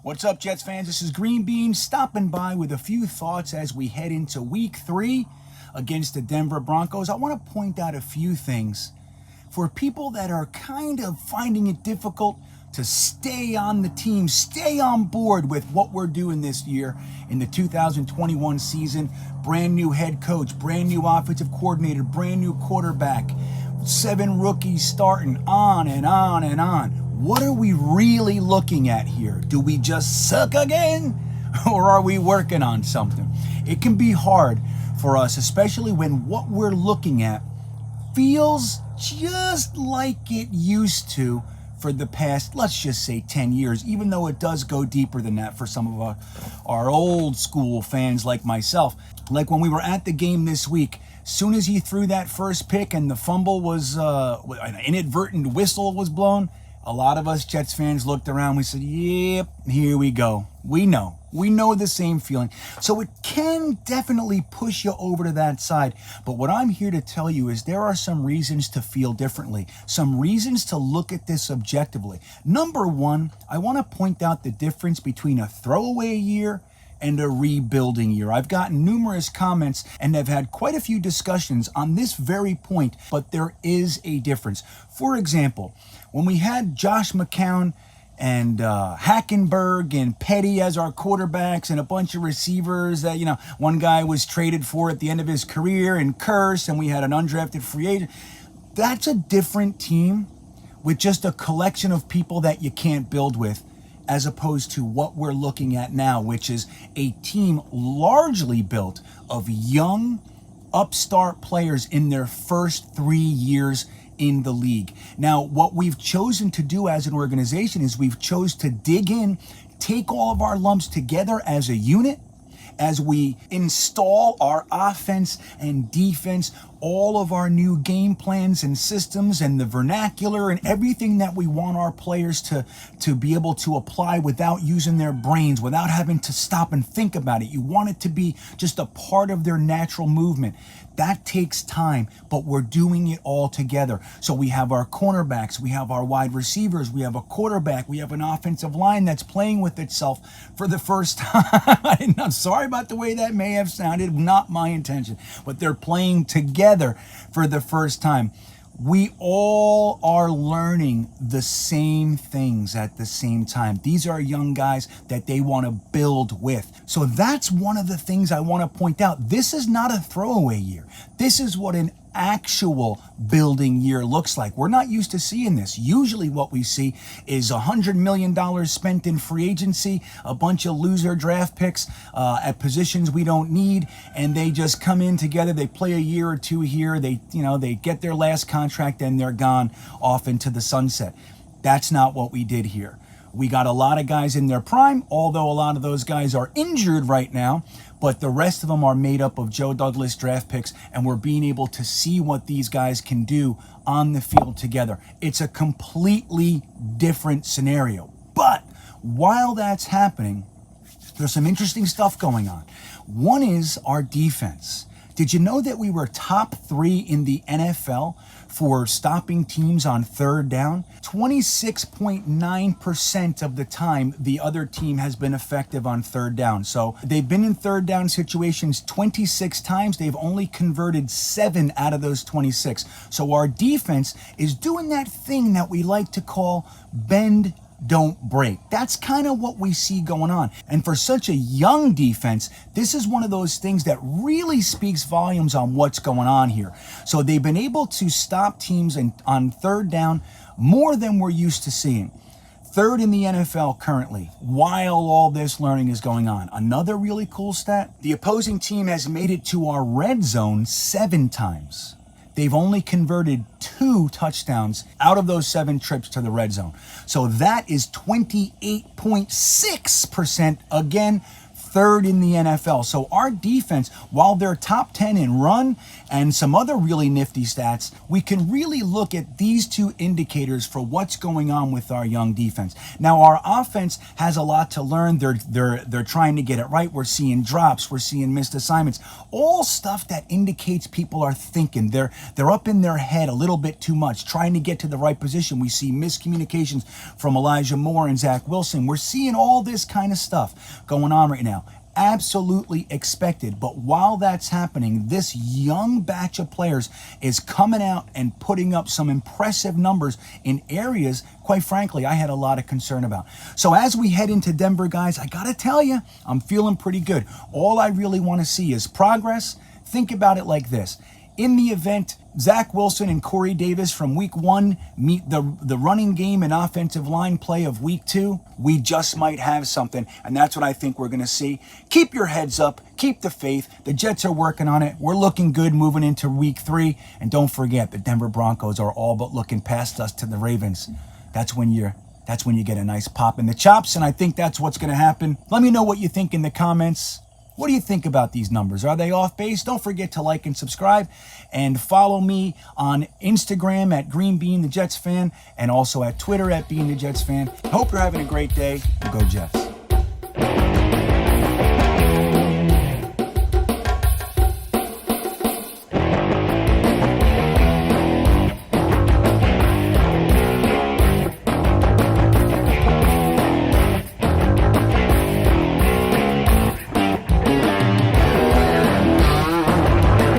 What's up, Jets fans? This is GreenBean stopping by with a few thoughts as we head into Week 3 against the Denver Broncos. I want to point out a few things for people that are kind of finding it difficult to stay on the team, stay on board with what we're doing this year in the 2021 season. Brand new head coach, brand new offensive coordinator, brand new quarterback, 7 rookies starting, on and on and on. What are we really looking at here? Do we just suck again? Or are we working on something? It can be hard for us, especially when what we're looking at feels just like it used to for the past, let's just say 10 years, even though it does go deeper than that for some of our old school fans like myself. Like when we were at the game this week, soon as he threw that first pick and the fumble was, an inadvertent whistle was blown, a lot of us Jets fans looked around. We said, yep, here we go. We know the same feeling. So it can definitely push you over to that side. But what I'm here to tell you is there are some reasons to feel differently, some reasons to look at this objectively. Number one, I want to point out the difference between a throwaway year and a rebuilding year. I've gotten numerous comments and have had quite a few discussions on this very point, but there is a difference. For example, when we had Josh McCown and Hackenberg and Petty as our quarterbacks and a bunch of receivers that, one guy was traded for at the end of his career and cursed, and we had an undrafted free agent. That's a different team with just a collection of people that you can't build with, as opposed to what we're looking at now, which is a team largely built of young, upstart players in their first 3 years in the league. Now, what we've chosen to do as an organization is we've chose to dig in, take all of our lumps together as a unit, as we install our offense and defense, all of our new game plans and systems and the vernacular and everything that we want our players to be able to apply without using their brains, without having to stop and think about it. You want it to be just a part of their natural movement. That takes time, but we're doing it all together. So we have our cornerbacks, we have our wide receivers, we have a quarterback, we have an offensive line that's playing with itself for the first time. I'm sorry about the way that may have sounded, not my intention, but they're playing together for the first time. We all are learning the same things at the same time. These are young guys that they want to build with. So that's one of the things I want to point out. This is not a throwaway year. This is what an actual building year looks like. We're not used to seeing this. Usually what we see is $100 million spent in free agency, a bunch of loser draft picks at positions we don't need, and they just come in together, they play a year or two here, they get their last contract and they're gone off into the sunset. That's not what we did here. We got a lot of guys in their prime, although a lot of those guys are injured right now, but the rest of them are made up of Joe Douglas draft picks, and we're being able to see what these guys can do on the field together. It's a completely different scenario. But while that's happening, there's some interesting stuff going on. One is our defense. Did you know that we were top 3 in the NFL for stopping teams on third down? 26.9% of the time, the other team has been effective on third down. So they've been in third down situations 26 times. They've only converted 7 out of those 26. So our defense is doing that thing that we like to call bend, don't break. That's kind of what we see going on. And for such a young defense, this is one of those things that really speaks volumes on what's going on here. So they've been able to stop teams on third down more than we're used to seeing. 3rd in the NFL currently, while all this learning is going on. Another really cool stat, the opposing team has made it to our red zone 7 times. They've only converted 2 touchdowns out of those 7 trips to the red zone. So that is 28.6%, again, third in the NFL. So our defense, while they're top 10 in run and some other really nifty stats, we can really look at these two indicators for what's going on with our young defense. Now, our offense has a lot to learn. They're trying to get it right. We're seeing drops. We're seeing missed assignments. All stuff that indicates people are thinking. They're up in their head a little bit too much, trying to get to the right position. We see miscommunications from Elijah Moore and Zach Wilson. We're seeing all this kind of stuff going on right now. Absolutely expected. But while that's happening, this young batch of players is coming out and putting up some impressive numbers in areas, quite frankly, I had a lot of concern about. So as we head into Denver, guys, I gotta tell you, I'm feeling pretty good. All I really want to see is progress. Think about it like this. In the event Zach Wilson and Corey Davis from week 1 meet the running game and offensive line play of week 2, we just might have something, and that's what I think we're going to see. Keep your heads up. Keep the faith. The Jets are working on it. We're looking good moving into week 3, and don't forget, the Denver Broncos are all but looking past us to the Ravens. That's when you get a nice pop in the chops, and I think that's what's going to happen. Let me know what you think in the comments. What do you think about these numbers? Are they off base? Don't forget to like and subscribe, and follow me on Instagram at GreenBeanJetsfan and also at Twitter at BeanTheJetsFan. Hope you're having a great day. Go Jets.